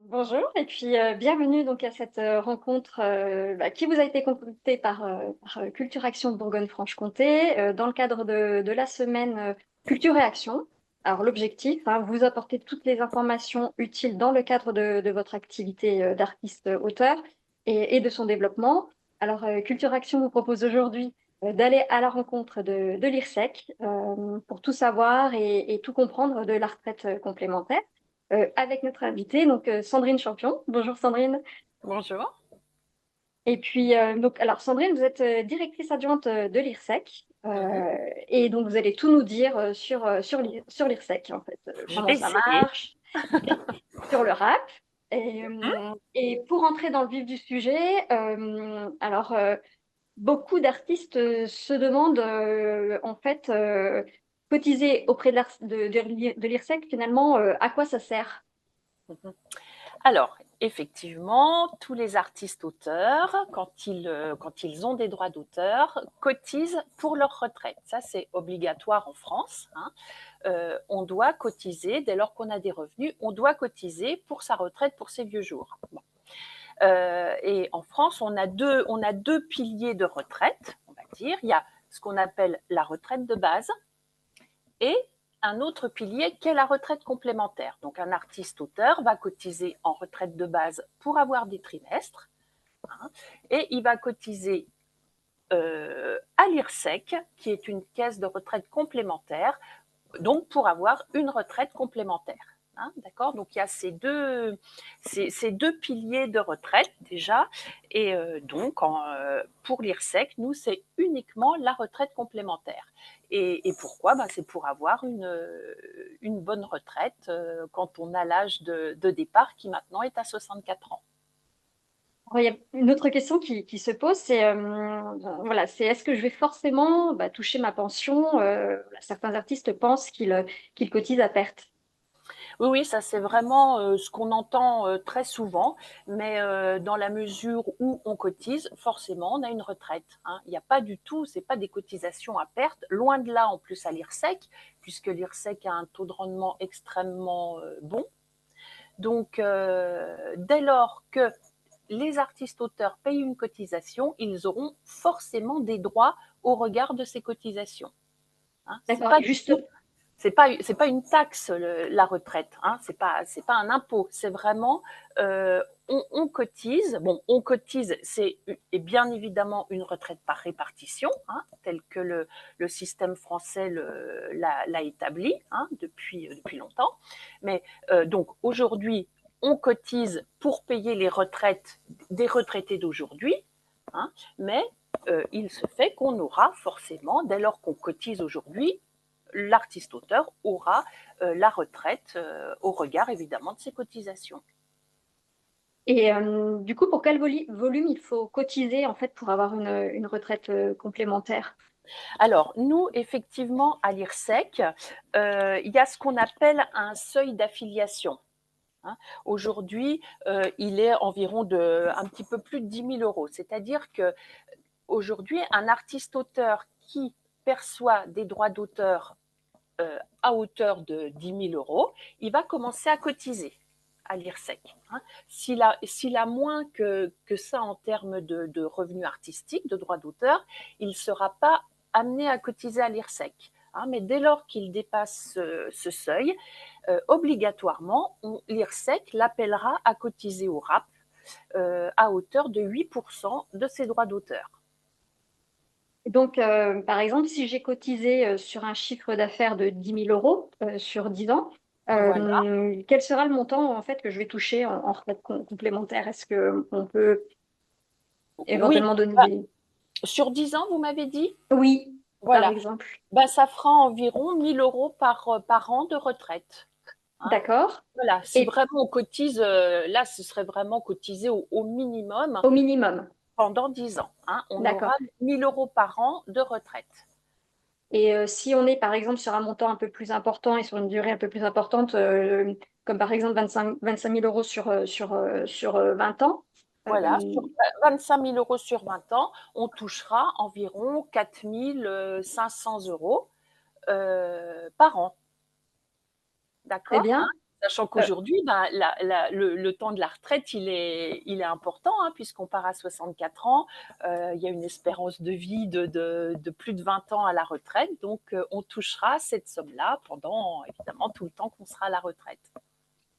Bonjour et puis bienvenue donc à cette rencontre qui vous a été concoctée par Culture Action de Bourgogne-Franche-Comté dans le cadre de la semaine Culture et Action. Alors l'objectif, vous apporter toutes les informations utiles dans le cadre de votre activité d'artiste-auteur et de son développement. Alors Culture Action vous propose aujourd'hui d'aller à la rencontre de l'IRSEC pour tout savoir et tout comprendre de la retraite complémentaire avec notre invitée, donc Sandrine Champion. Bonjour Sandrine. Bonjour. Et puis, alors Sandrine, vous êtes directrice adjointe de l'IRSEC. Mhm. Et donc, vous allez tout nous dire sur l'IRSEC, en fait, Je comment vais ça essayer. marche, sur le rap. Mhm. Et pour entrer dans le vif du sujet, beaucoup d'artistes se demandent, en fait, cotiser auprès de l'IRSEC, finalement, à quoi ça sert? Mhm. Alors, effectivement, tous les artistes auteurs, quand ils ont des droits d'auteur, cotisent pour leur retraite. Ça, c'est obligatoire en France, hein. On doit cotiser, dès lors qu'on a des revenus, on doit cotiser pour sa retraite, pour ses vieux jours. Bon. Et en France, on a deux piliers de retraite, on va dire. Il y a ce qu'on appelle la retraite de base, et un autre pilier qu'est la retraite complémentaire. Donc un artiste-auteur va cotiser en retraite de base pour avoir des trimestres, hein, et il va cotiser à l'IRSEC, qui est une caisse de retraite complémentaire, donc pour avoir une retraite complémentaire. Hein, d'accord. Donc il y a ces deux piliers de retraite déjà, et pour l'IRSEC, nous c'est uniquement la retraite complémentaire. Et pourquoi? C'est pour avoir une bonne retraite quand on a l'âge de départ qui maintenant est à 64 ans. Alors, il y a une autre question qui se pose, c'est voilà, c'est est-ce que je vais forcément toucher ma pension? Voilà, certains artistes pensent qu'ils cotisent à perte. Oui, oui, ça c'est vraiment ce qu'on entend très souvent, mais dans la mesure où on cotise, forcément, on a une retraite, hein. Il n'y a pas du tout, c'est pas des cotisations à perte, loin de là en plus à l'IRSEC, puisque l'IRSEC a un taux de rendement extrêmement bon. Donc, dès lors que les artistes auteurs payent une cotisation, ils auront forcément des droits au regard de ces cotisations, hein. C'est D'accord. pas Et du juste, tout c'est pas une taxe la retraite, hein. C'est pas un impôt. C'est vraiment on cotise. Bon, on cotise, c'est et bien évidemment une retraite par répartition, hein, tel que le système français l'a établi, hein, depuis longtemps. Mais donc aujourd'hui, on cotise pour payer les retraites des retraités d'aujourd'hui, hein, mais il se fait qu'on aura forcément, dès lors qu'on cotise aujourd'hui, l'artiste-auteur aura la retraite au regard évidemment de ses cotisations. et du coup, pour quel volume il faut cotiser en fait pour avoir une retraite complémentaire? Alors, nous, effectivement, à l'IRSEC, il y a ce qu'on appelle un seuil d'affiliation, hein. Aujourd'hui, il est environ de un petit peu plus de 10 000 euros. C'est-à-dire que aujourd'hui, un artiste-auteur qui perçoit des droits d'auteur à hauteur de 10 000 euros, il va commencer à cotiser à l'IRSEC, hein. S'il a moins que ça en termes de revenus artistiques, de droits d'auteur, il ne sera pas amené à cotiser à l'IRSEC, hein. Mais dès lors qu'il dépasse ce seuil, obligatoirement, l'IRSEC l'appellera à cotiser au RAP à hauteur de 8% de ses droits d'auteur. Donc, par exemple, si j'ai cotisé sur un chiffre d'affaires de 10 000 euros sur 10 ans, Voilà. quel sera le montant en fait que je vais toucher en retraite complémentaire? Est-ce qu'on peut Oui, éventuellement donner bah, des... sur 10 ans, vous m'avez dit. Oui, par Voilà. exemple. Ça fera environ 1 000 euros par an de retraite, hein. D'accord. Voilà, si Et vraiment on cotise, là, ce serait vraiment cotisé au minimum au minimum. pendant 10 ans, hein. On D'accord. aura 1 000 euros par an de retraite. Et si on est par exemple sur un montant un peu plus important et sur une durée un peu plus importante, comme par exemple 25 000 euros sur 20 ans, Voilà, euh, sur 25 000 euros sur 20 ans, on touchera environ 4 500 euros par an. très D'accord, bien. hein. Sachant qu'aujourd'hui, ben, le temps de la retraite, il est important, hein, puisqu'on part à 64 ans. Il y a une espérance de vie de plus de 20 ans à la retraite. Donc, on touchera cette somme-là pendant, évidemment, tout le temps qu'on sera à la retraite.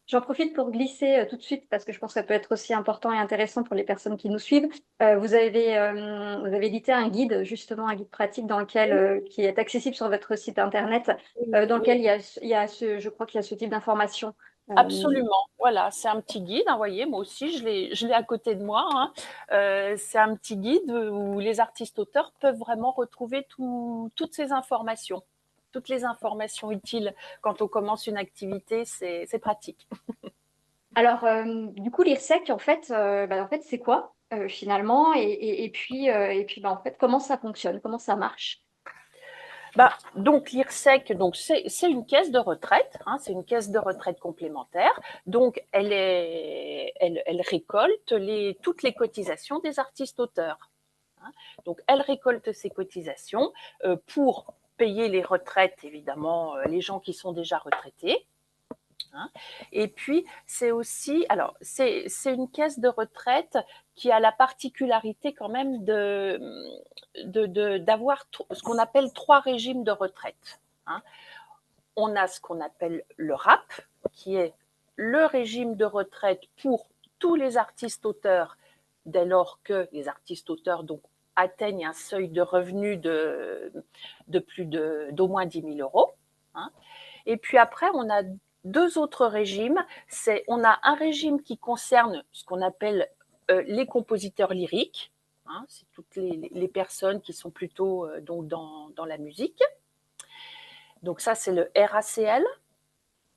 J'en profite pour glisser tout de suite parce que je pense que ça peut être aussi important et intéressant pour les personnes qui nous suivent. Vous avez édité un guide, justement un guide pratique qui est accessible sur votre site internet, Oui, dans oui, lequel je crois qu'il y a ce type d'informations. absolument. Voilà, c'est un petit guide, hein, voyez, moi aussi, je l'ai à côté de moi, hein. C'est un petit guide où les artistes-auteurs peuvent vraiment retrouver toutes ces informations. Toutes les informations utiles quand on commence une activité, c'est pratique. Alors, du coup, l'IRSEC, en fait, c'est quoi finalement et puis en fait, comment ça fonctionne, comment ça marche? Bah, donc l'IRSEC, donc c'est une caisse de retraite, hein, c'est une caisse de retraite complémentaire. Donc elle récolte toutes les cotisations des artistes-auteurs, hein. Donc elle récolte ces cotisations pour payer les retraites, évidemment, les gens qui sont déjà retraités, hein. Et puis, c'est aussi, alors, c'est une caisse de retraite qui a la particularité quand même d'avoir ce qu'on appelle 3 régimes de retraite, hein. On a ce qu'on appelle le RAP, qui est le régime de retraite pour tous les artistes-auteurs, dès lors que les artistes-auteurs donc, atteignent un seuil de revenu de plus d'au moins 10 000 euros, hein. Et puis après, on a 2 autres régimes. On a un régime qui concerne ce qu'on appelle les compositeurs lyriques, hein, c'est toutes les personnes qui sont plutôt donc dans la musique. Donc ça, c'est le RACL.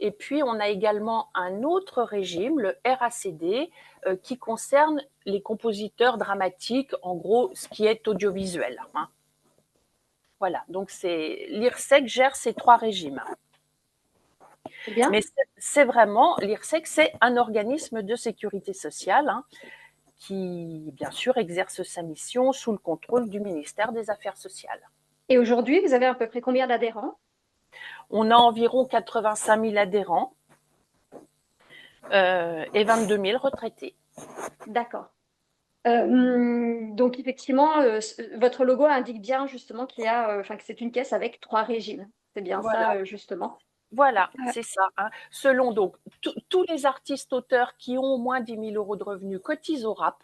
Et puis, on a également un autre régime, le RACD, qui concerne les compositeurs dramatiques, en gros, ce qui est audiovisuel, hein. Voilà, donc l'IRSEC gère ces 3 régimes. C'est bien. Mais c'est vraiment, l'IRSEC, c'est un organisme de sécurité sociale, hein, qui, bien sûr, exerce sa mission sous le contrôle du ministère des Affaires sociales. Et aujourd'hui, vous avez à peu près combien d'adhérents? On a environ 85 000 adhérents et 22 000 retraités. D'accord. Donc effectivement, votre logo indique bien justement que c'est une caisse avec 3 régimes. C'est bien Voilà, ça, justement. voilà, Euh, c'est ça, hein. Selon donc tous les artistes-auteurs qui ont au moins 10 000 euros de revenus cotisent au RAP.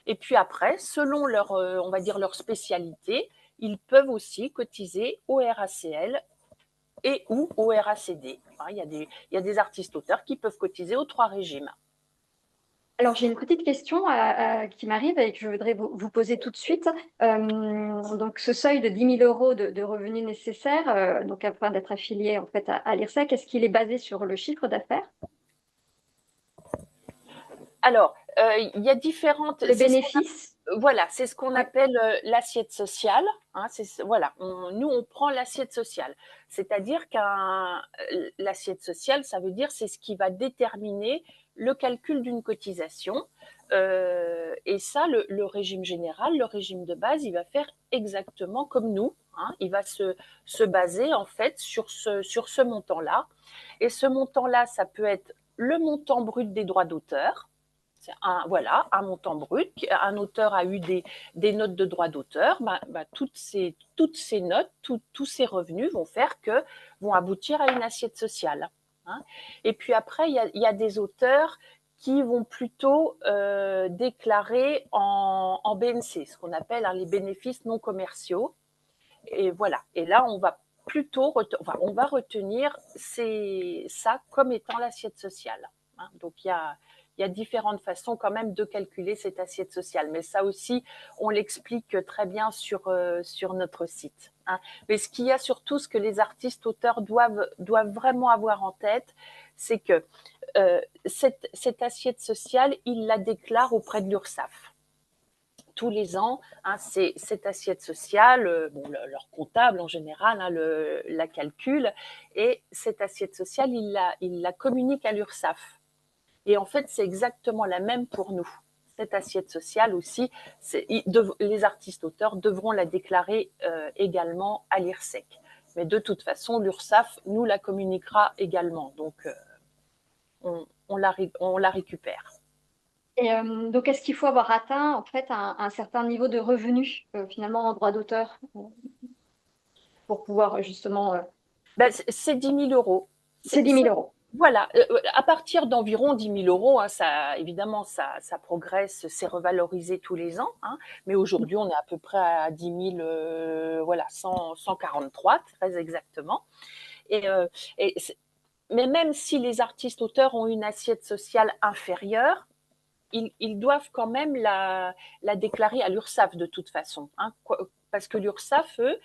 Et puis après, selon on va dire leur spécialité, ils peuvent aussi cotiser au RACL et ou au RACD. Il y a des artistes-auteurs qui peuvent cotiser aux 3 régimes. Alors j'ai une petite question qui m'arrive et que je voudrais vous poser tout de suite. Donc ce seuil de 10 000 euros de revenus nécessaires, donc afin d'être affilié en fait à l'IRSEC, est-ce qu'il est basé sur le chiffre d'affaires, Alors, il y a différentes. le bénéfice? Voilà, c'est ce qu'on Ouais. appelle l'assiette sociale, hein. Voilà, nous, on prend l'assiette sociale. C'est-à-dire l'assiette sociale, ça veut dire c'est ce qui va déterminer le calcul d'une cotisation. Et ça, le régime général, le régime de base, il va faire exactement comme nous, hein. Il va se baser en fait sur ce montant-là. Et ce montant-là, ça peut être le montant brut des droits d'auteur. C'est un montant brut. Un auteur a eu des notes de droit d'auteur. Toutes ces notes, tous ces revenus vont aboutir à une assiette sociale, hein. Et puis après, il y a des auteurs qui vont plutôt déclarer en BNC, ce qu'on appelle, hein, les bénéfices non commerciaux. Et voilà. Et là, on va on va retenir ça comme étant l'assiette sociale, hein. Donc, il y a différentes façons quand même de calculer cette assiette sociale. Mais ça aussi, on l'explique très bien sur notre site, hein. Mais ce qu'il y a surtout, ce que les artistes-auteurs doivent vraiment avoir en tête, c'est que cette assiette sociale, ils la déclarent auprès de l'URSSAF tous les ans, hein. C'est cette assiette sociale, leur comptable en général, hein, la calcule, et cette assiette sociale, il la communique à l'URSSAF. Et en fait, c'est exactement la même pour nous. Cette assiette sociale aussi, les artistes-auteurs devront la déclarer également à l'IRSEC. Mais de toute façon, l'URSSAF nous la communiquera également. Donc, on la récupère. Et donc, est-ce qu'il faut avoir atteint en fait un certain niveau de revenu finalement en droit d'auteur pour pouvoir justement... Ben, c'est 10 000 euros. c'est 10 000 euros. Voilà, à partir d'environ 10 000 euros, hein, ça, évidemment, ça progresse, c'est revalorisé tous les ans, hein, mais aujourd'hui, on est à peu près à 10 000, voilà, 143, très exactement. Et, et mais même si les artistes auteurs ont une assiette sociale inférieure, ils doivent quand même la déclarer à l'URSSAF de toute façon, hein, parce que l'URSSAF, eux,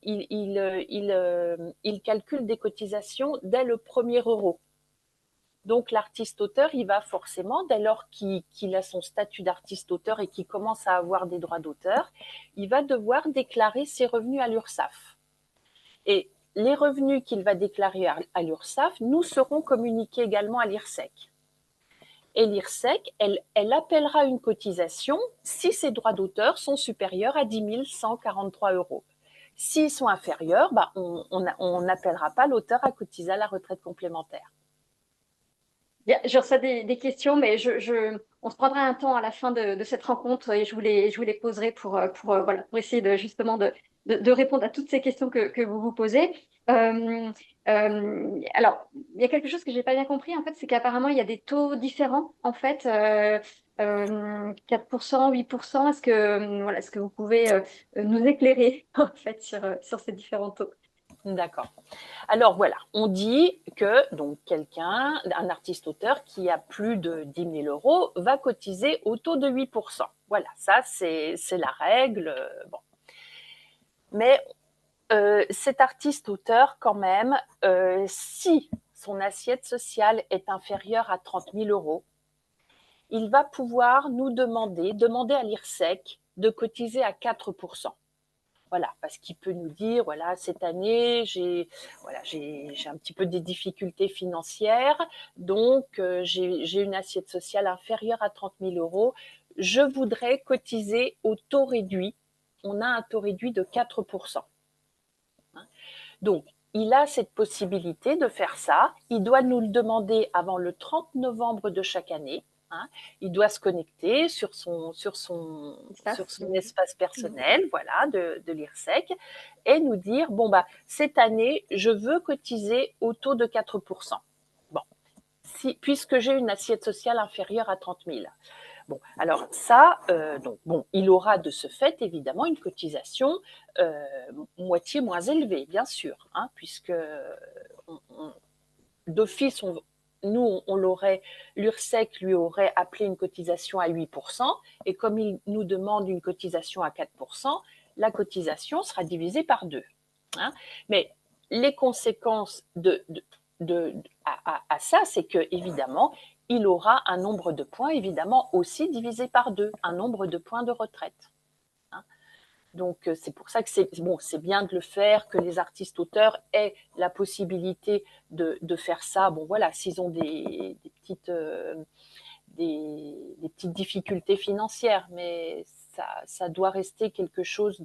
ils calculent des cotisations dès le premier euro. Donc l'artiste-auteur, il va forcément, dès lors qu'il a son statut d'artiste-auteur et qu'il commence à avoir des droits d'auteur, il va devoir déclarer ses revenus à l'URSSAF. Et les revenus qu'il va déclarer à l'URSSAF nous seront communiqués également à l'IRSEC. Et l'IRSEC, elle appellera une cotisation si ses droits d'auteur sont supérieurs à 10 143 euros. S'ils sont inférieurs, bah, on n'appellera pas l'auteur à cotiser à la retraite complémentaire. Je reçois des questions, mais on se prendra un temps à la fin de cette rencontre et je vous les poserai voilà, pour essayer justement de répondre à toutes ces questions que vous vous posez. Alors, il y a quelque chose que j'ai pas bien compris, en fait, c'est qu'apparemment, il y a des taux différents, en fait, 4%, 8%. Voilà, est-ce que vous pouvez nous éclairer, en fait, sur ces différents taux? D'accord. Alors voilà, on dit que donc quelqu'un, un artiste-auteur qui a plus de 10 000 euros va cotiser au taux de 8%. Voilà, ça c'est la règle. Bon. Mais cet artiste-auteur, quand même, si son assiette sociale est inférieure à 30 000 euros, il va pouvoir nous demander à l'IRSEC de cotiser à 4%. Voilà, parce qu'il peut nous dire, voilà, cette année, j'ai un petit peu des difficultés financières, donc j'ai une assiette sociale inférieure à 30 000 euros. Je voudrais cotiser au taux réduit. On a un taux réduit de 4%. Donc, il a cette possibilité de faire ça. Il doit nous le demander avant le 30 novembre de chaque année. Hein. Il doit se connecter sur son espace personnel, voilà, de l'IRSEC, et nous dire, bon, bah, cette année, je veux cotiser au taux de 4%. Bon, puisque j'ai une assiette sociale inférieure à 30 000. Bon, alors ça, donc, bon, il aura de ce fait évidemment une cotisation moitié moins élevée, bien sûr, hein, puisque d'office, nous, on l'aurait, l'URSSEC lui aurait appelé une cotisation à 8%, et comme il nous demande une cotisation à 4%, la cotisation sera divisée par deux. Hein. Mais les conséquences à ça, c'est que évidemment, il aura un nombre de points évidemment aussi divisé par deux, un nombre de points de retraite. Hein. Donc c'est pour ça que c'est bien de le faire, que les artistes auteurs aient la possibilité de faire ça. Bon voilà, s'ils ont des petites difficultés financières, mais ça doit rester quelque chose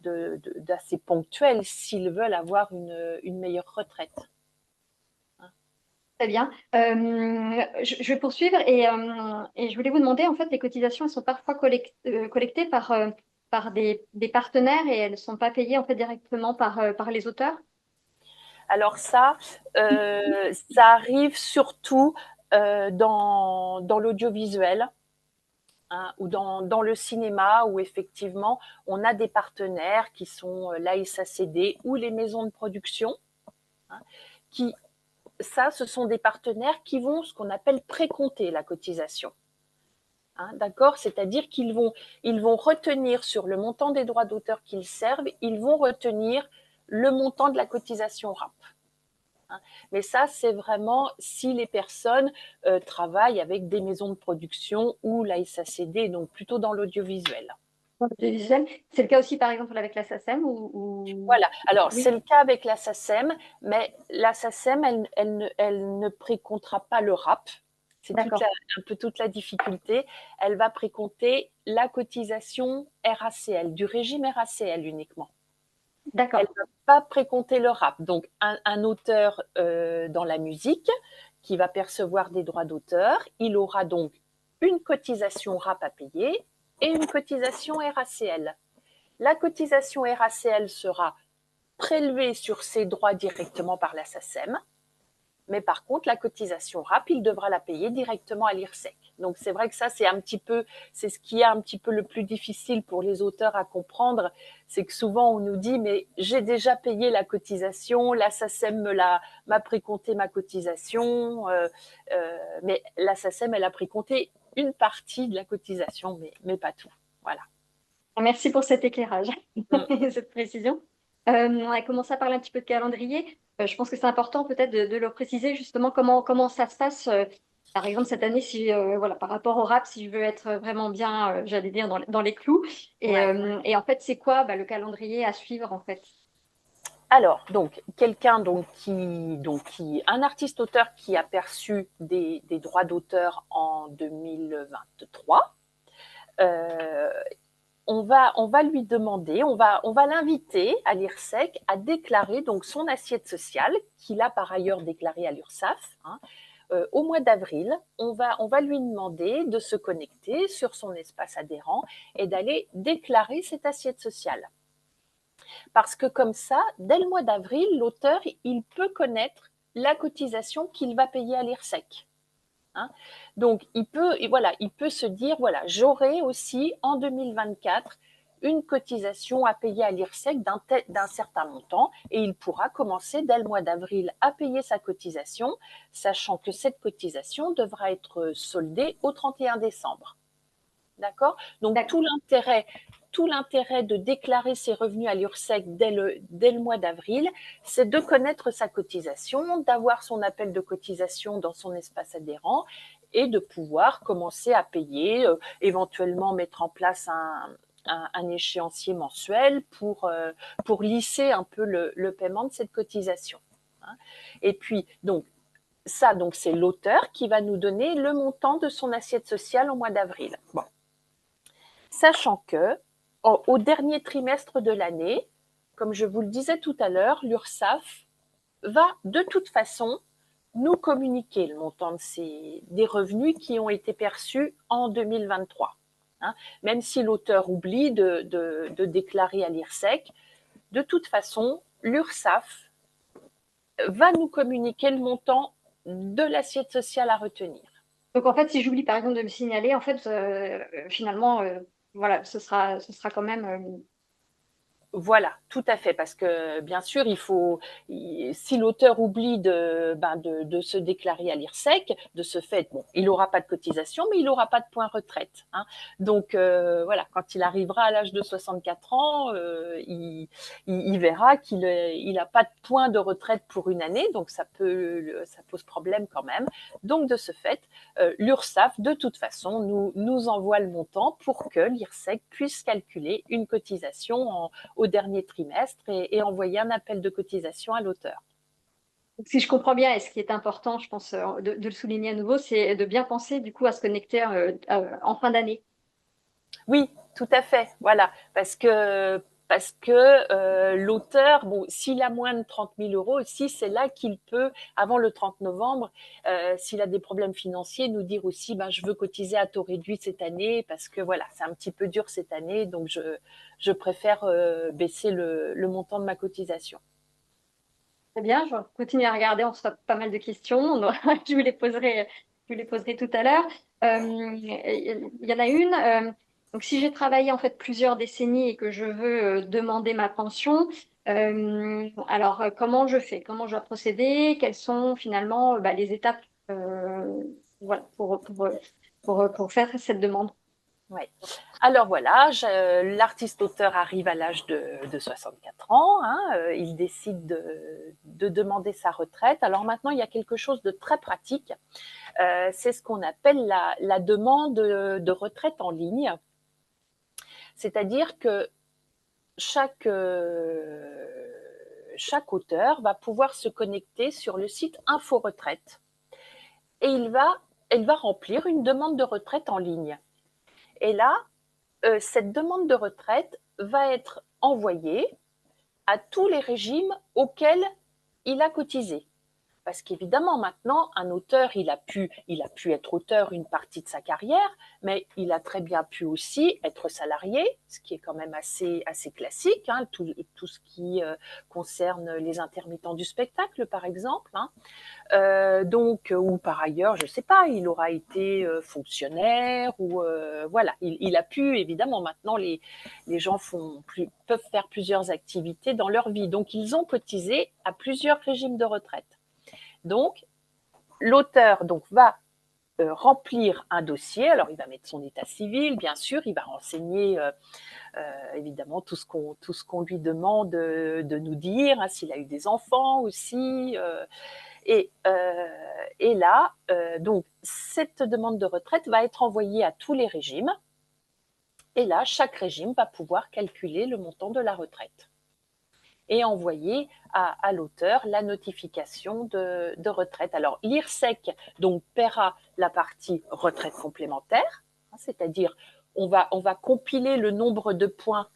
d'assez ponctuel s'ils veulent avoir une meilleure retraite. Très bien. Je vais poursuivre et je voulais vous demander, en fait, les cotisations, elles sont parfois collectées par des partenaires et elles ne sont pas payées en fait directement par les auteurs. Alors ça arrive surtout dans l'audiovisuel. Hein, ou dans le cinéma où effectivement on a des partenaires qui sont l'ASACD ou les maisons de production, hein, qui, ça, ce sont des partenaires qui vont ce qu'on appelle précompter la cotisation. Hein, d'accord. C'est-à-dire ils vont retenir sur le montant des droits d'auteur qu'ils servent, ils vont retenir le montant de la cotisation RAP. Hein. Mais ça, c'est vraiment si les personnes travaillent avec des maisons de production ou la SACD, donc plutôt dans l'audiovisuel. Audiovisuel. C'est le cas aussi, par exemple, avec la SACEM Voilà, alors Oui. c'est le cas avec la SACEM, mais la SACEM, elle ne précomptera pas le RAP. C'est un peu toute la difficulté. Elle va précompter la cotisation RACL, du régime RACL uniquement. Elle D'accord. ne va pas précompter le rap. Donc, un auteur dans la musique qui va percevoir des droits d'auteur, il aura donc une cotisation RAP à payer et une cotisation RACL. La cotisation RACL sera prélevée sur ses droits directement par la SACEM, mais par contre, la cotisation RAP, il devra la payer directement à l'IRSEC. Donc c'est vrai que ça, c'est ce qui est un petit peu le plus difficile pour les auteurs à comprendre, c'est que souvent on nous dit mais j'ai déjà payé la cotisation, la SACEM m'a précompté ma cotisation, mais la SACEM elle a précompté une partie de la cotisation, mais pas tout. Voilà. Merci pour cet éclairage Mm. et cette précision. On a commencé à parler un petit peu de calendrier. Je pense que c'est important peut-être de le préciser justement comment ça se passe. Par exemple, cette année, si, voilà, par rapport au rap, si je veux être vraiment bien, j'allais dire, dans les clous. Ouais. Et en fait, c'est quoi le calendrier à suivre en fait? Alors, donc, quelqu'un un artiste-auteur qui a perçu des droits d'auteur en 2023, euh, on va lui demander, on va l'inviter à l'IRSEC à déclarer donc son assiette sociale, qu'il a par ailleurs déclarée à l'URSSAF. Au mois d'avril, on va lui demander de se connecter sur son espace adhérent et d'aller déclarer cette assiette sociale. Parce que comme ça, dès le mois d'avril, l'auteur, il peut connaître la cotisation qu'il va payer à l'IRSEC. Hein. Donc, il peut se dire, voilà, j'aurai aussi en 2024 une cotisation à payer à l'IRSEC d'un certain montant et il pourra commencer dès le mois d'avril à payer sa cotisation, sachant que cette cotisation devra être soldée au 31 décembre. D'accord. Donc tout l'intérêt de déclarer ses revenus à l'URSSEC dès le mois d'avril, c'est de connaître sa cotisation, d'avoir son appel de cotisation dans son espace adhérent et de pouvoir commencer à payer, éventuellement mettre en place un échéancier mensuel pour lisser un peu le paiement de cette cotisation. Hein. Et puis, donc c'est l'auteur qui va nous donner le montant de son assiette sociale au mois d'avril. Bon. Sachant que, au dernier trimestre de l'année, comme je vous le disais tout à l'heure, l'URSSAF va de toute façon nous communiquer le montant des revenus qui ont été perçus en 2023. Hein, même si l'auteur oublie de déclarer à l'IRSEC, de toute façon, l'URSSAF va nous communiquer le montant de l'assiette sociale à retenir. Donc en fait, si j'oublie par exemple de me signaler, en fait, finalement, voilà, ce sera quand même. Voilà, tout à fait, parce que bien sûr, si l'auteur oublie de se déclarer à l'IRSEC, de ce fait, bon, il n'aura pas de cotisation, mais il n'aura pas de point retraite. Hein. Donc voilà, quand il arrivera à l'âge de 64 ans, il verra qu'il n'a pas de point de retraite pour une année, donc ça pose problème quand même. Donc de ce fait, l'URSSAF, de toute façon, nous envoie le montant pour que l'IRSEC puisse calculer une cotisation au dernier trimestre et envoyer un appel de cotisation à l'auteur. Si je comprends bien, et ce qui est important, je pense, de le souligner à nouveau, c'est de bien penser du coup à se connecter en fin d'année. Oui, tout à fait. Voilà, parce que l'auteur, bon, s'il a moins de 30 000 euros aussi, c'est là qu'il peut, avant le 30 novembre, s'il a des problèmes financiers, nous dire aussi, ben, je veux cotiser à taux réduit cette année parce que voilà, c'est un petit peu dur cette année, donc je préfère baisser le montant de ma cotisation. Très bien, je vais continuer à regarder, on se fait pas mal de questions, je vous les poserai tout à l'heure. Il y en a une, donc si j'ai travaillé en fait plusieurs décennies et que je veux demander ma pension, alors comment je fais? Comment je dois procéder? Quelles sont finalement les étapes voilà, pour faire cette demande? Ouais. Alors voilà, l'artiste-auteur arrive à l'âge de 64 ans, hein, il décide de demander sa retraite. Alors maintenant, il y a quelque chose de très pratique, c'est ce qu'on appelle la demande de retraite en ligne. C'est-à-dire que chaque, chaque auteur va pouvoir se connecter sur le site Info Retraite et il va remplir une demande de retraite en ligne. Et là, cette demande de retraite va être envoyée à tous les régimes auxquels il a cotisé. Parce qu'évidemment, maintenant, un auteur, il a pu être auteur une partie de sa carrière, mais il a très bien pu aussi être salarié, ce qui est quand même assez classique, hein, tout ce qui concerne les intermittents du spectacle, par exemple. Hein. Donc, ou par ailleurs, je ne sais pas, il aura été fonctionnaire, ou voilà, il a pu, évidemment, maintenant, les gens peuvent faire plusieurs activités dans leur vie. Donc, ils ont cotisé à plusieurs régimes de retraite. Donc, l'auteur va remplir un dossier. Alors, il va mettre son état civil, bien sûr, il va renseigner évidemment tout ce qu'on lui demande de nous dire, hein, s'il a eu des enfants aussi. Et, euh, et là, donc, cette demande de retraite va être envoyée à tous les régimes. Et là, chaque régime va pouvoir calculer le montant de la retraite et envoyer à l'auteur la notification de retraite. Alors, l'IRSEC donc paiera la partie retraite complémentaire, hein, c'est-à-dire on va compiler le nombre de points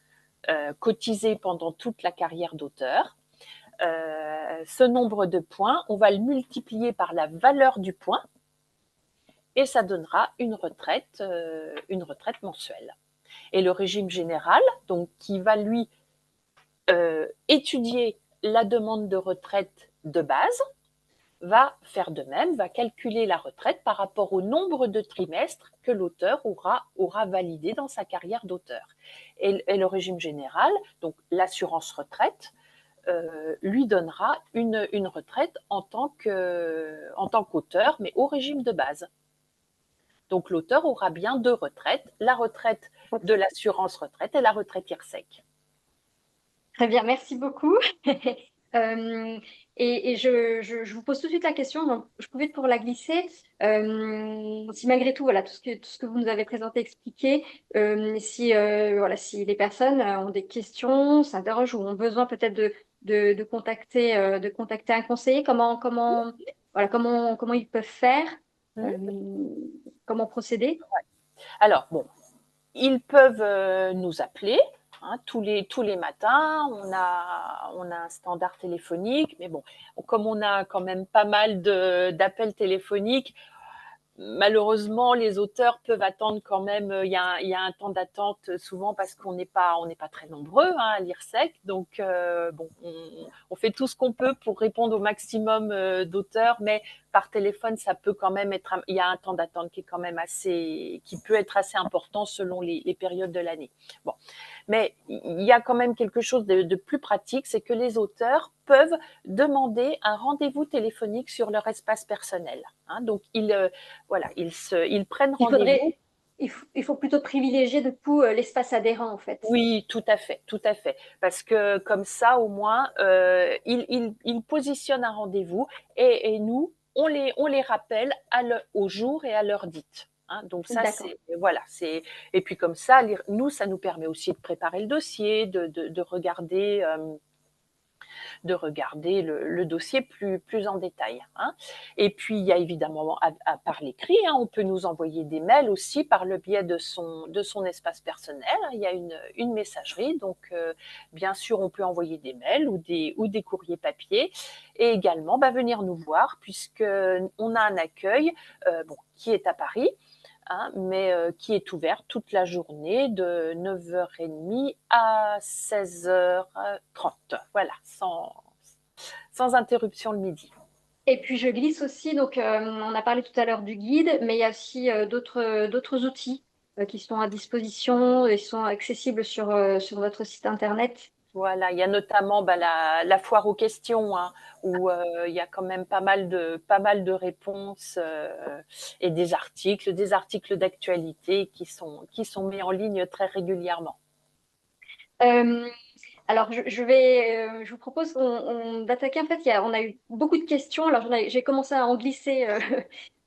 cotisés pendant toute la carrière d'auteur. Ce nombre de points, on va le multiplier par la valeur du point et ça donnera une retraite mensuelle. Et le régime général, donc qui va lui étudier la demande de retraite de base, va faire de même, va calculer la retraite par rapport au nombre de trimestres que l'auteur aura validé dans sa carrière d'auteur. Et le régime général, donc l'assurance retraite, lui donnera une retraite en tant qu'auteur, mais au régime de base. Donc l'auteur aura bien deux retraites, la retraite de l'assurance retraite et la retraite IRSEC. Très bien, merci beaucoup. Euh, et je vous pose tout de suite la question, donc je profite pour la glisser. Si malgré tout, voilà, tout ce que vous nous avez présenté, expliqué, voilà, si les personnes ont des questions, s'interrogent ou ont besoin peut-être de contacter un conseiller, voilà, comment ils peuvent faire, Mmh. euh, comment procéder? Alors, bon, ils peuvent nous appeler. Hein, tous les matins, on a un standard téléphonique, mais bon, comme on a quand même pas mal d'appels téléphoniques, malheureusement, les auteurs peuvent attendre quand même. Il y a un temps d'attente souvent parce qu'on n'est pas très nombreux hein, à l'IRSEC. Donc, bon, on fait tout ce qu'on peut pour répondre au maximum d'auteurs, mais par téléphone, ça peut quand même être. Il y a un temps d'attente qui est quand même qui peut être assez important selon les périodes de l'année. Bon, mais il y a quand même quelque chose de plus pratique, c'est que les auteurs peuvent demander un rendez-vous téléphonique sur leur espace personnel. Hein. Donc, voilà, ils prennent Il rendez-vous. faudrait, il faut plutôt privilégier du coup l'espace adhérent en fait. Oui, tout à fait, tout à fait. Parce que comme ça, au moins, ils positionnent un rendez-vous et nous, on les rappelle au jour et à l'heure dite. Hein. Donc ça, D'accord. c'est voilà, et puis comme ça, nous, ça nous permet aussi de préparer le dossier, de regarder le dossier plus en détail. Hein. Et puis, il y a évidemment, par l'écrit, hein, on peut nous envoyer des mails aussi par le biais de son espace personnel. Il y a une messagerie, donc bien sûr, on peut envoyer des mails ou des courriers papier et également venir nous voir puisqu'on a un accueil qui est à Paris. Hein, mais qui est ouvert toute la journée de 9h30 à 16h30. Voilà, sans interruption le midi. Et puis je glisse aussi, donc on a parlé tout à l'heure du guide, mais il y a aussi d'autres outils qui sont à disposition et sont accessibles sur votre site internet. Voilà, il y a notamment la foire aux questions, hein, où il y a quand même pas mal de réponses et des articles d'actualité qui sont mis en ligne très régulièrement. Euh, alors, je vous propose d'attaquer. En fait, on a eu beaucoup de questions. Alors, j'ai commencé à en glisser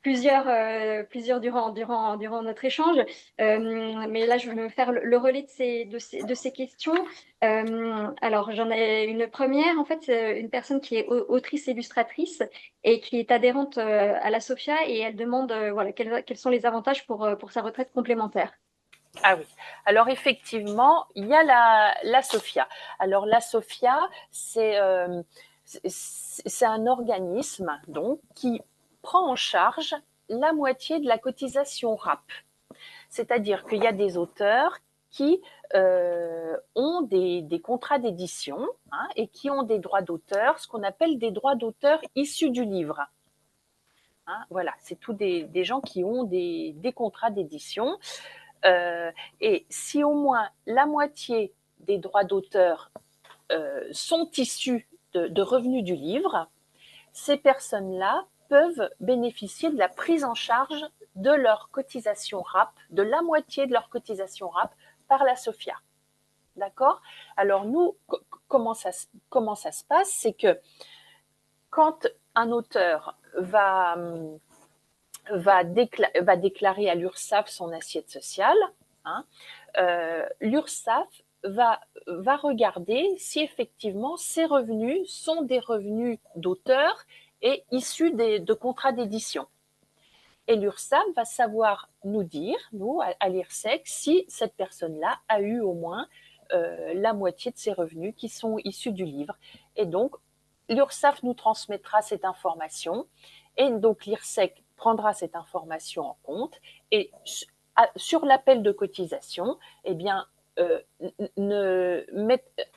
plusieurs durant notre échange. Mais là, je vais me faire le relais de ces questions. Alors, j'en ai une première. En fait, c'est une personne qui est autrice illustratrice et qui est adhérente à la SOFIA et elle demande voilà, quels sont les avantages pour sa retraite complémentaire. Ah oui. Alors effectivement, il y a la SOFIA. Alors la SOFIA, c'est un organisme donc qui prend en charge la moitié de la cotisation RAP. C'est-à-dire qu'il y a des auteurs qui ont des contrats d'édition, hein, et qui ont des droits d'auteur, ce qu'on appelle des droits d'auteur issus du livre. Hein, voilà, c'est tous des gens qui ont des contrats d'édition. Et si au moins la moitié des droits d'auteur sont issus de revenus du livre, ces personnes-là peuvent bénéficier de la prise en charge de leur cotisation RAP, de la moitié de leur cotisation RAP par la SOFIA. D'accord? Alors nous, comment ça se passe? C'est que quand un auteur va déclarer à l'URSSAF son assiette sociale, hein, l'URSSAF va regarder si effectivement ces revenus sont des revenus d'auteur et issus de contrats d'édition. Et l'URSSAF va savoir nous dire, nous, à l'IRSEC, si cette personne-là a eu au moins la moitié de ses revenus qui sont issus du livre. Et donc, l'URSSAF nous transmettra cette information. Et donc, l'IRSEC prendra cette information en compte. Et sur l'appel de cotisation, eh bien,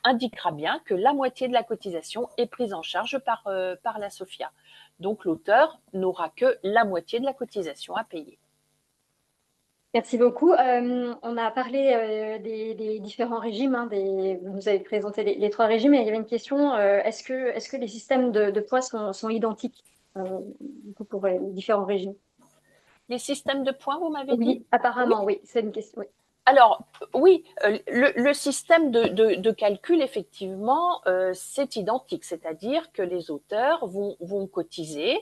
indiquera bien que la moitié de la cotisation est prise en charge par la SOFIA. Donc l'auteur n'aura que la moitié de la cotisation à payer. Merci beaucoup. On a parlé des différents régimes, hein, vous avez présenté les trois régimes, et il y avait une question, est-ce que les systèmes de points sont identiques du coup, pour les différents régimes? Les systèmes de points, vous m'avez dit? Oui, apparemment, oui, c'est une question. Oui. Alors, oui, le système de calcul, effectivement, c'est identique, c'est-à-dire que les auteurs vont cotiser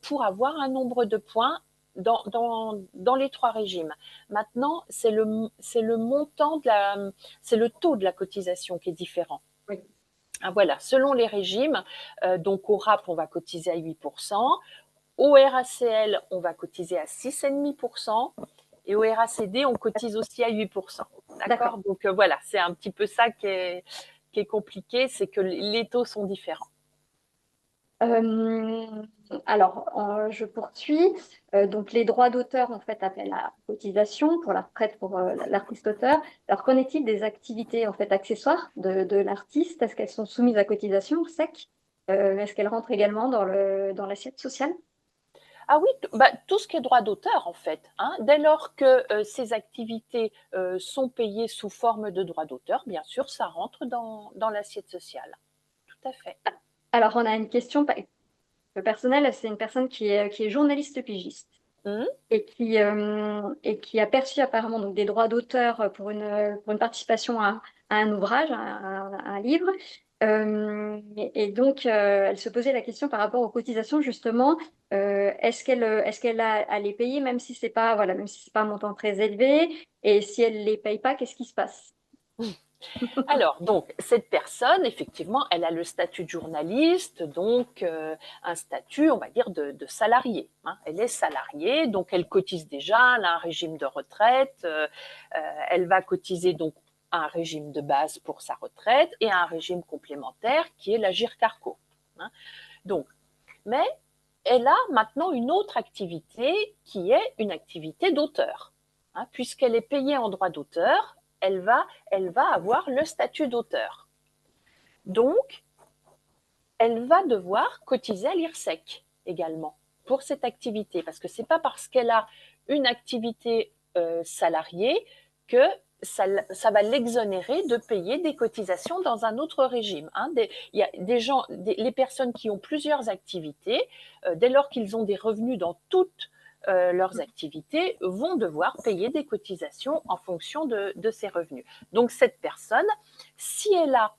pour avoir un nombre de points dans les trois régimes. Maintenant, c'est le montant c'est le taux de la cotisation qui est différent. Oui. Ah, voilà, selon les régimes, donc au RAP, on va cotiser à 8%, au RACL, on va cotiser à 6,5%, et au RACD, on cotise aussi à 8%. D'accord? Donc voilà, c'est un petit peu ça qui est compliqué, c'est que les taux sont différents. Alors, je poursuis. Donc, les droits d'auteur ont fait appel à cotisation pour la retraite pour l'artiste-auteur. Alors, qu'en est-il des activités en fait accessoires de l'artiste? Est-ce qu'elles sont soumises à cotisation sec? Est-ce qu'elles rentrent également dans l'assiette sociale? Ah oui, tout ce qui est droit d'auteur, en fait. Hein, dès lors que ces activités sont payées sous forme de droit d'auteur, bien sûr, ça rentre dans l'assiette sociale. Tout à fait. Alors, on a une question personnelle. C'est une personne qui est journaliste pigiste. Mmh. Et qui a perçu apparemment donc, des droits d'auteur pour une participation à un ouvrage, à un livre. Et donc, elle se posait la question par rapport aux cotisations, justement, est-ce qu'elle a à les payer, même si c'est pas, voilà, même si c'est pas un montant très élevé, et si elle les paye pas, qu'est-ce qui se passe? Alors, donc, cette personne, effectivement, elle a le statut de journaliste, donc un statut, on va dire, de salarié. Hein. Elle est salariée, donc elle cotise déjà, elle a un régime de retraite, elle va cotiser donc un régime de base pour sa retraite et un régime complémentaire qui est l'Agirc Arrco. Hein. Donc, mais elle a maintenant une autre activité qui est une activité d'auteur. Hein, puisqu'elle est payée en droit d'auteur, elle va avoir le statut d'auteur. Donc, elle va devoir cotiser à l'IRSEC également pour cette activité, parce que c'est pas parce qu'elle a une activité salariée que ça va l'exonérer de payer des cotisations dans un autre régime. Hein. Il y a les personnes qui ont plusieurs activités, dès lors qu'ils ont des revenus dans toutes leurs activités, vont devoir payer des cotisations en fonction de ces revenus. Donc cette personne, si elle a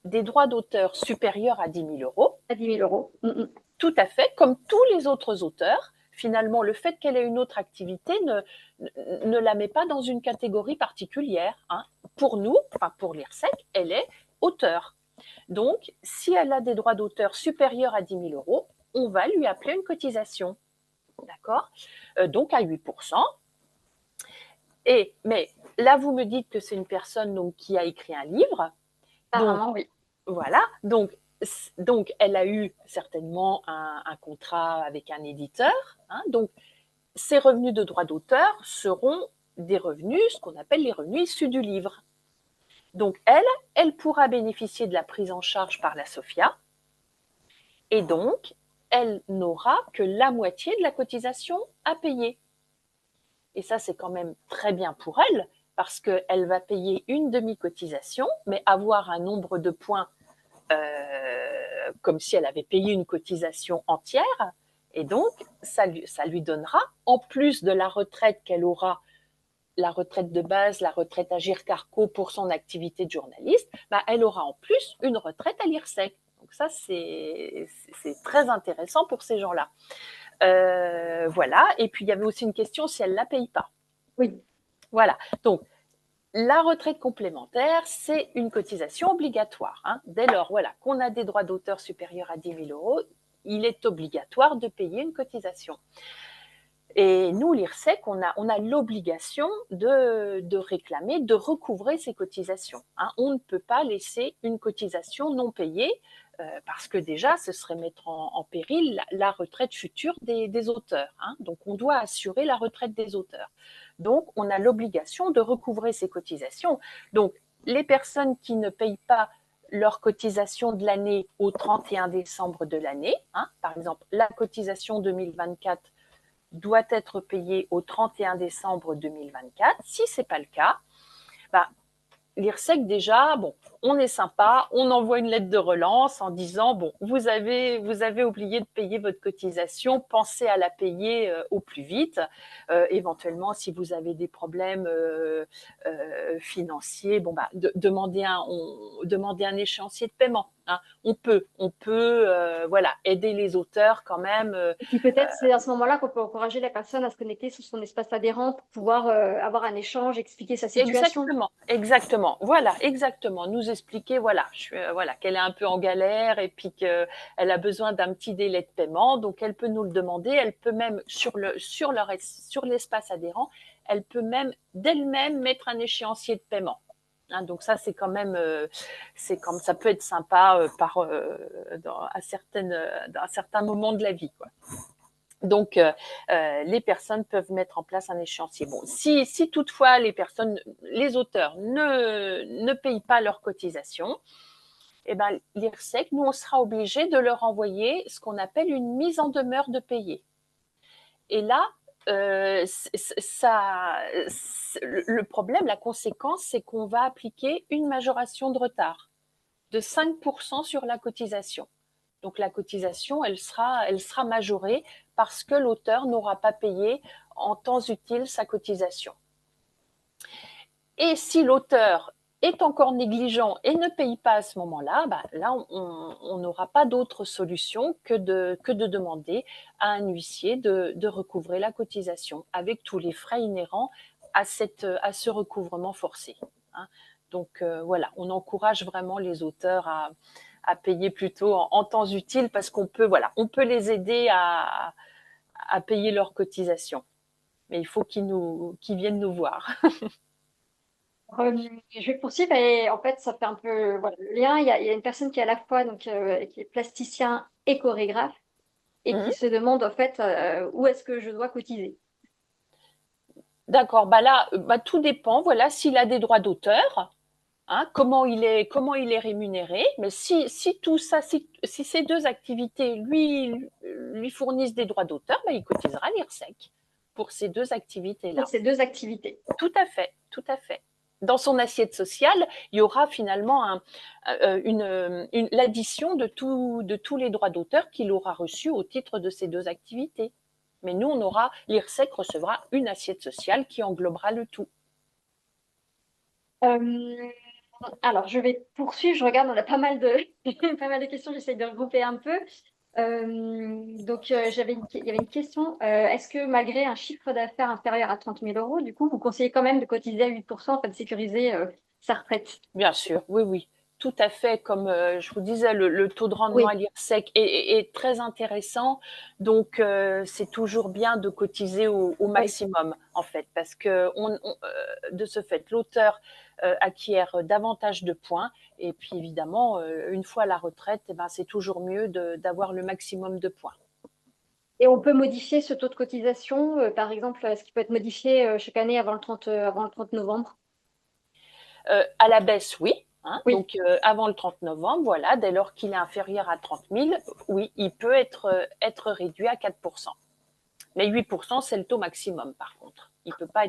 des droits d'auteur supérieurs à 10 000 euros, À 10 000 euros. tout à fait, comme tous les autres auteurs, finalement, le fait qu'elle ait une autre activité ne la met pas dans une catégorie particulière. Hein. Pour nous, enfin pour l'IRSEC, elle est auteur. Donc, si elle a des droits d'auteur supérieurs à 10 000 euros, on va lui appeler une cotisation. D'accord? Donc à 8%. Mais là, vous me dites que c'est une personne donc, qui a écrit un livre. Donc, Apparemment, oui. voilà. Donc, donc, elle a eu certainement un contrat avec un éditeur. Hein, donc, ces revenus de droit d'auteur seront des revenus, ce qu'on appelle les revenus issus du livre. Donc, elle pourra bénéficier de la prise en charge par la SOFIA et donc, elle n'aura que la moitié de la cotisation à payer. Et ça, c'est quand même très bien pour elle parce qu'elle va payer une demi-cotisation, mais avoir un nombre de points comme si elle avait payé une cotisation entière. Et donc, ça lui donnera, en plus de la retraite qu'elle aura, la retraite de base, la retraite Agir Carco pour son activité de journaliste, bah, elle aura en plus une retraite à l'IRSEC. Donc ça, c'est très intéressant pour ces gens-là. Voilà. Et puis, il y avait aussi une question si elle ne la paye pas. Oui. Voilà. Donc, la retraite complémentaire, c'est une cotisation obligatoire. Hein. Dès lors voilà, qu'on a des droits d'auteur supérieurs à 10 000 euros, il est obligatoire de payer une cotisation. Et nous, l'IRSEC, on a l'obligation de réclamer, de recouvrer ces cotisations. Hein. On ne peut pas laisser une cotisation non payée parce que déjà, ce serait mettre en péril la retraite future des auteurs. Hein. Donc, on doit assurer la retraite des auteurs. Donc, on a l'obligation de recouvrer ces cotisations. Donc, les personnes qui ne payent pas leur cotisation de l'année au 31 décembre de l'année, hein, par exemple, la cotisation 2024 doit être payée au 31 décembre 2024. Si ce n'est pas le cas, bah, l'IRSEC déjà, bon, on est sympa, on envoie une lettre de relance en disant bon, vous avez oublié de payer votre cotisation, pensez à la payer au plus vite. Éventuellement, si vous avez des problèmes financiers, bon bah, demandez un échéancier de paiement. Hein. On peut voilà, aider les auteurs quand même. Et puis peut-être c'est à ce moment-là qu'on peut encourager la personne à se connecter sur son espace adhérent pour pouvoir avoir un échange, expliquer sa situation. Exactement, exactement. Voilà, exactement. Nous expliquer, voilà, voilà, qu'elle est un peu en galère et puis qu'elle a besoin d'un petit délai de paiement. Donc, elle peut nous le demander. Elle peut même, sur l'espace adhérent, elle peut même d'elle-même mettre un échéancier de paiement. Hein, donc ça, c'est quand même, ça peut être sympa à certains moments de la vie, quoi. Donc, les personnes peuvent mettre en place un échéancier. Bon, si toutefois les auteurs ne payent pas leur cotisation, eh ben, l'IRSEC, nous, on sera obligé de leur envoyer ce qu'on appelle une mise en demeure de payer. Et là, le problème, la conséquence, c'est qu'on va appliquer une majoration de retard de 5% sur la cotisation. Donc la cotisation, elle sera majorée parce que l'auteur n'aura pas payé en temps utile sa cotisation. Et si l'auteur est encore négligent et ne paye pas à ce moment-là, bah, là, on n'aura pas d'autre solution que de demander à un huissier de recouvrer la cotisation avec tous les frais inhérents à ce recouvrement forcé. Hein. Donc voilà, on encourage vraiment les auteurs à payer plutôt en temps utile parce qu'on peut, voilà, on peut les aider à payer leurs cotisations. Mais il faut qu'ils viennent nous voir. Je vais poursuivre et en fait, ça fait un peu voilà, le lien. Il y a une personne qui est à la fois donc, qui est plasticien et chorégraphe et qui Mmh. se demande en fait où est-ce que je dois cotiser. D'accord, bah là, bah, tout dépend. Voilà, s'il a des droits d'auteur, hein, comment il est rémunéré. Mais si tout ça, si ces deux activités lui fournissent des droits d'auteur, bah, il cotisera l'IRSEC pour ces deux Pour activités-là. ces deux activités. Tout à fait, tout à fait. Dans son assiette sociale, il y aura finalement l'addition de tous les droits d'auteur qu'il aura reçus au titre de ces deux activités. Mais nous, l'IRSEC recevra une assiette sociale qui englobera le tout. Euh, alors, je vais poursuivre. Je regarde, on a pas mal de, pas mal de questions. J'essaie de regrouper un peu. Donc, il y avait une question. Est-ce que malgré un chiffre d'affaires inférieur à 30 000 euros, du coup, vous conseillez quand même de cotiser à 8% afin de sécuriser sa retraite? Bien sûr, oui, oui. tout à fait, comme je vous disais, le taux de rendement Oui, à l'IRSEC est très intéressant. Donc, c'est toujours bien de cotiser au oui. maximum, en fait, parce que de ce fait, l'auteur acquiert davantage de points. Et puis, évidemment, une fois à la retraite, eh ben, c'est toujours mieux d'avoir le maximum de points. Et on peut modifier ce taux de cotisation, par exemple, est-ce qu'il peut être modifié chaque année avant le 30 novembre? À la baisse, oui. Hein, Oui, donc, avant le 30 novembre, voilà, dès lors qu'il est inférieur à 30 000, oui, il peut être réduit à 4%. Mais 8%, c'est le taux maximum, par contre. Il ne peut pas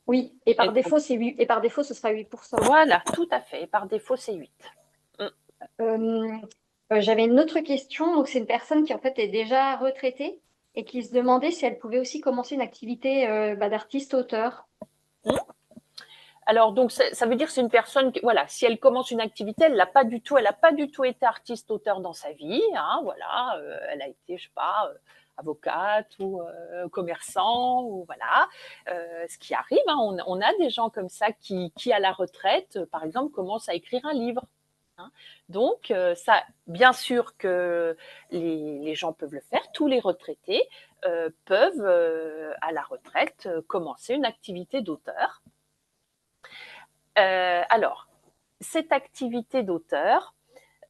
oui. Et par être. défaut, c'est 8, et par défaut, ce sera 8%. Voilà, tout à fait. Et par défaut, c'est 8. Mm. Euh, J'avais une autre question. Donc, c'est une personne qui, en fait, est déjà retraitée et qui se demandait si elle pouvait aussi commencer une activité d'artiste-auteur. Mm. Alors, donc, ça veut dire que c'est une personne qui, voilà, si elle commence une activité, elle n'a pas du tout été artiste-auteur dans sa vie. Hein, voilà, elle a été, je sais pas, avocate ou commerçant, ou voilà, ce qui arrive. Hein, on a des gens comme ça qui à la retraite, par exemple, commencent à écrire un livre. Hein. Donc, ça, bien sûr que les gens peuvent le faire, tous les retraités peuvent, à la retraite, commencer une activité d'auteur. Alors, cette activité d'auteur,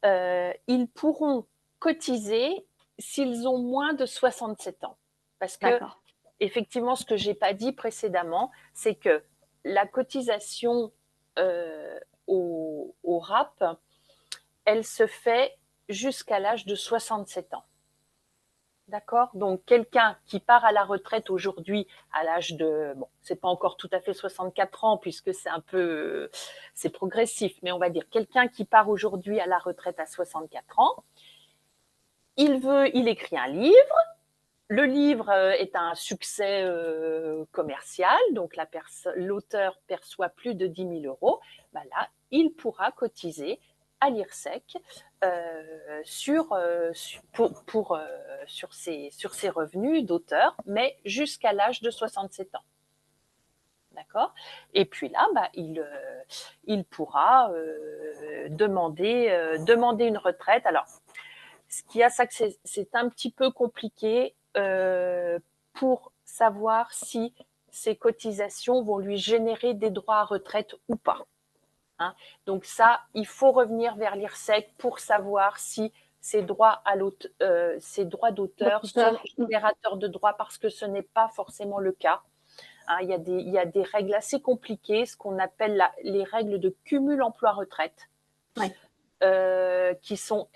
ils pourront cotiser s'ils ont moins de 67 ans. Parce que, D'accord. effectivement, ce que je n'ai pas dit précédemment, c'est que la cotisation au RAP, elle se fait jusqu'à l'âge de 67 ans. D'accord. Donc, quelqu'un qui part à la retraite aujourd'hui à l'âge de, bon, c'est pas encore tout à fait 64 ans puisque c'est un peu, c'est progressif, mais on va dire quelqu'un qui part aujourd'hui à la retraite à 64 ans, il écrit un livre. Le livre est un succès commercial, donc l'auteur perçoit plus de 10 000 euros. Ben là, il pourra cotiser à l'IRSEC sur ses revenus d'auteur, mais jusqu'à l'âge de 67 ans. D'accord. Et puis là, bah, il pourra demander une retraite. Alors, ce qu'il y a, c'est que c'est un petit peu compliqué pour savoir si ces cotisations vont lui générer des droits à retraite ou pas. Hein. Donc ça, il faut revenir vers l'IRSEC pour savoir si ces droits d'auteur sont Auteur. générateurs de droits, parce que ce n'est pas forcément le cas. Hein, il y a des règles assez compliquées, ce qu'on appelle les règles de cumul emploi-retraite, Ouais. qui sont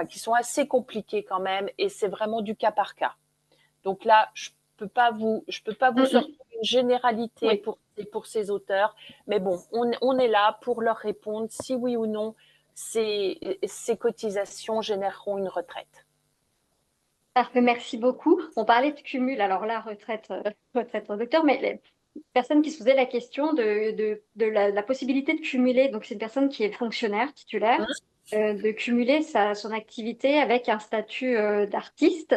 qui sont assez compliquées quand même, et c'est vraiment du cas par cas. Donc là, je peux pas vous Mm, sortir mm. une généralité Oui. pour ces auteurs, mais bon, on est là pour leur répondre si oui ou non ces cotisations généreront une retraite. Parfait, merci beaucoup. On parlait de cumul, alors là, retraite, retraite au docteur, mais les personnes qui se posaient la question de la possibilité de cumuler, donc c'est une personne qui est fonctionnaire titulaire, de cumuler son activité avec un statut d'artiste.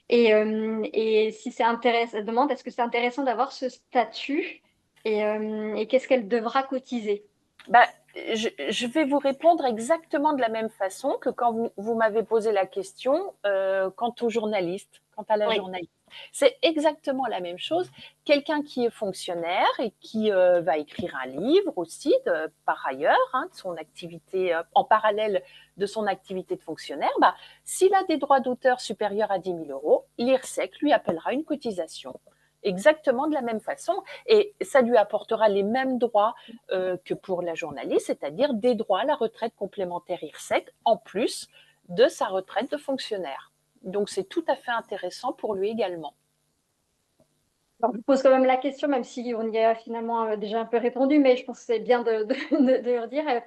Et si c'est intéressant, elle demande est-ce que c'est intéressant d'avoir ce statut et qu'est-ce qu'elle devra cotiser? Bah, je vais vous répondre exactement de la même façon que quand vous m'avez posé la question quant au journaliste, quant à la Oui, journaliste. C'est exactement la même chose. Quelqu'un qui est fonctionnaire et qui va écrire un livre aussi, par ailleurs, hein, de son activité, en parallèle de son activité de fonctionnaire, bah, s'il a des droits d'auteur supérieurs à 10 000 euros, l'IRSEC lui appellera une cotisation exactement de la même façon, et ça lui apportera les mêmes droits que pour la journaliste, c'est-à-dire des droits à la retraite complémentaire IRSEC en plus de sa retraite de fonctionnaire. Donc c'est tout à fait intéressant pour lui également. alors, je vous pose quand même la question, même si on y a finalement déjà un peu répondu, mais je pense que c'est bien de redire.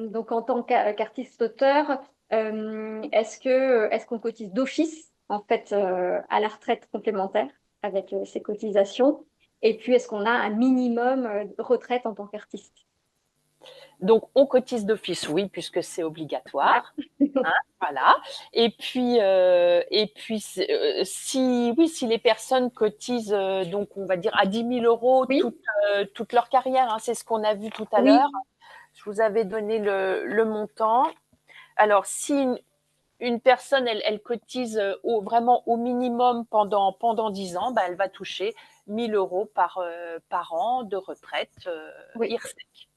Donc, en tant qu'artiste-auteur, est-ce qu'on cotise d'office, en fait, à la retraite complémentaire avec ces cotisations? Et puis, est-ce qu'on a un minimum de retraite en tant qu'artiste? Donc on cotise d'office, oui, puisque c'est Voilà. obligatoire. Hein, voilà. Et puis si, oui, si les personnes cotisent, donc on va dire à 10 000 euros Oui, toute leur carrière, hein, c'est ce qu'on a vu tout à l'heure, oui, Je vous avais donné le montant. Alors, si une personne, elle cotise vraiment au minimum pendant 10 ans, bah, elle va toucher 1 000 € par an de retraite Oui. IRSEC.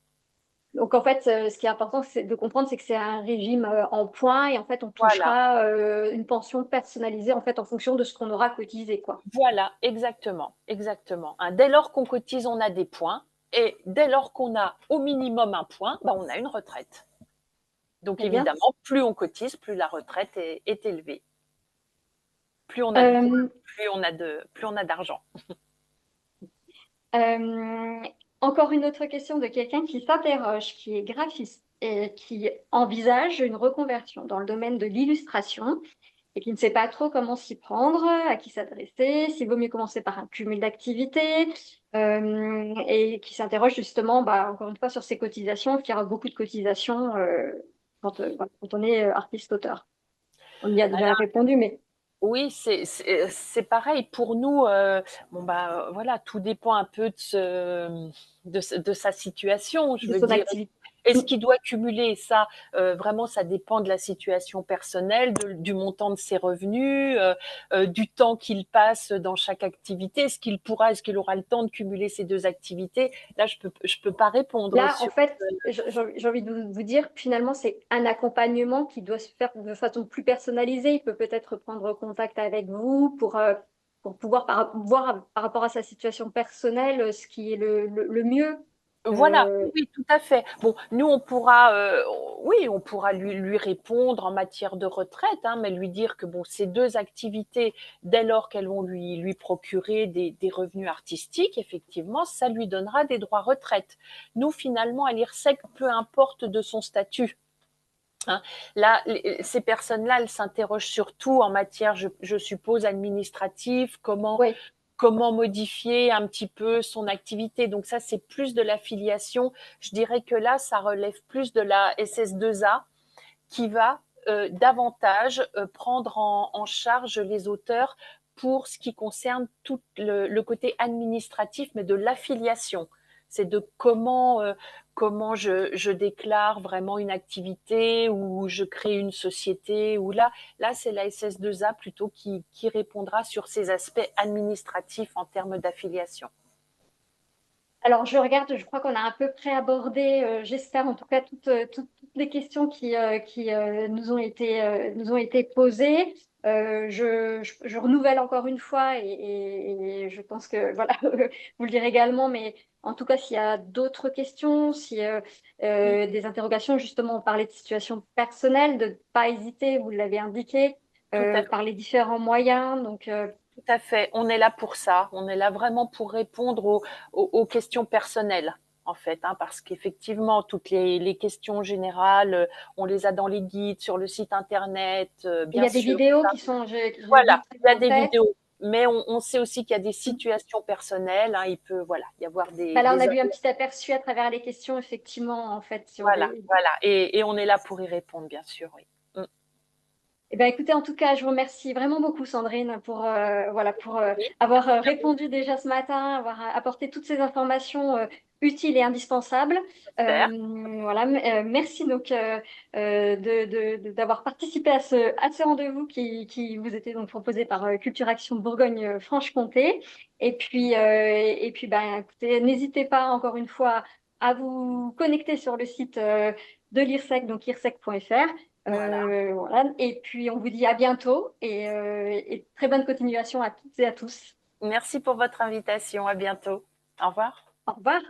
Donc en fait, ce qui est important c'est de comprendre, c'est que c'est un régime en points et en fait, on Voilà, touchera une pension personnalisée en fait en fonction de ce qu'on aura cotisé, quoi. voilà, exactement, exactement. Hein, dès lors qu'on cotise, on a des points. Et dès lors qu'on a au minimum un point, bah, on a une retraite. Donc Très bien. évidemment, plus on cotise, plus la retraite est élevée. Plus on a de points, Euh, plus on a d'argent. Euh, encore une autre question de quelqu'un qui s'interroge, qui est graphiste et qui envisage une reconversion dans le domaine de l'illustration et qui ne sait pas trop comment s'y prendre, à qui s'adresser, s'il vaut mieux commencer par un cumul d'activités, et qui s'interroge justement, bah, encore une fois, sur ses cotisations, parce qu'il y aura beaucoup de cotisations voilà, quand on est artiste-auteur. On y a déjà répondu, mais Oui, c'est pareil pour nous. Bon bah voilà, tout dépend un peu de sa situation. Je de veux son dire, activité. est-ce qu'il doit cumuler ça? Vraiment, ça dépend de la situation personnelle, du montant de ses revenus, du temps qu'il passe dans chaque activité. Est-ce qu'il aura le temps de cumuler ces deux activités? Là, je peux pas répondre Là, en sur. fait, j'ai envie de vous dire, finalement, c'est un accompagnement qui doit se faire de façon plus personnalisée. Il peut peut-être prendre contact avec vous pour pouvoir voir par rapport à sa situation personnelle ce qui est le mieux. Voilà, Euh, oui, oui, tout à fait. Bon, nous, on pourra, oui, on pourra lui répondre en matière de retraite, hein, mais lui dire que bon, ces deux activités, dès lors qu'elles vont lui procurer des revenus artistiques, effectivement, ça lui donnera des droits retraite. Nous, finalement, à l'IRSEC, peu importe de son statut. Hein. Là, ces personnes-là, elles s'interrogent surtout en matière, je suppose, administrative, oui. comment modifier un petit peu son activité. Donc ça, c'est plus de l'affiliation. Je dirais que là, ça relève plus de la SS2A qui va davantage prendre en charge les auteurs pour ce qui concerne tout le côté administratif, mais de l'affiliation. C'est de comment je déclare vraiment une activité ou je crée une société. Ou là c'est la SS2A plutôt qui répondra sur ces aspects administratifs en termes d'affiliation. Alors, je regarde, je crois qu'on a à peu près abordé, j'espère en tout cas, toutes les questions qui nous ont été posées. Je renouvelle encore une fois et je pense que voilà, vous le direz également, mais en tout cas, s'il y a d'autres questions, si des interrogations, justement, on parlait de situation personnelle, de ne pas hésiter, vous l'avez indiqué, Tout à par les différents moyens. Donc, Tout à fait. On est là pour ça. On est là vraiment pour répondre aux questions personnelles, en fait, hein, parce qu'effectivement, toutes les questions générales, on les a dans les guides, sur le site internet, il y bien a des sûr. vidéos Ça. qui sont, j'ai vu, Voilà, très il y a bien des faites. vidéos, mais on sait aussi qu'il y a des situations personnelles. Hein, il peut, voilà, y avoir Bah là, on a vu un petit aperçu à travers les questions, effectivement, en fait, sur voilà, des. voilà, et on est là pour y répondre, bien sûr, oui. Mm. Eh ben, écoutez, en tout cas, je vous remercie vraiment beaucoup, Sandrine, pour, voilà, pour Oui, avoir merci à vous. répondu déjà ce matin, avoir apporté toutes ces informations utiles et indispensables. Super. Voilà, merci donc d'avoir participé à ce rendez-vous qui vous était donc proposé par Culture Action Bourgogne-Franche-Comté. Et puis ben, écoutez, n'hésitez pas encore une fois à vous connecter sur le site de l'IRSEC, donc irsec.fr. Voilà. Voilà. Et puis, on vous dit à bientôt et très bonne continuation à toutes et à tous. Merci pour votre invitation. À bientôt. Au revoir. Au revoir.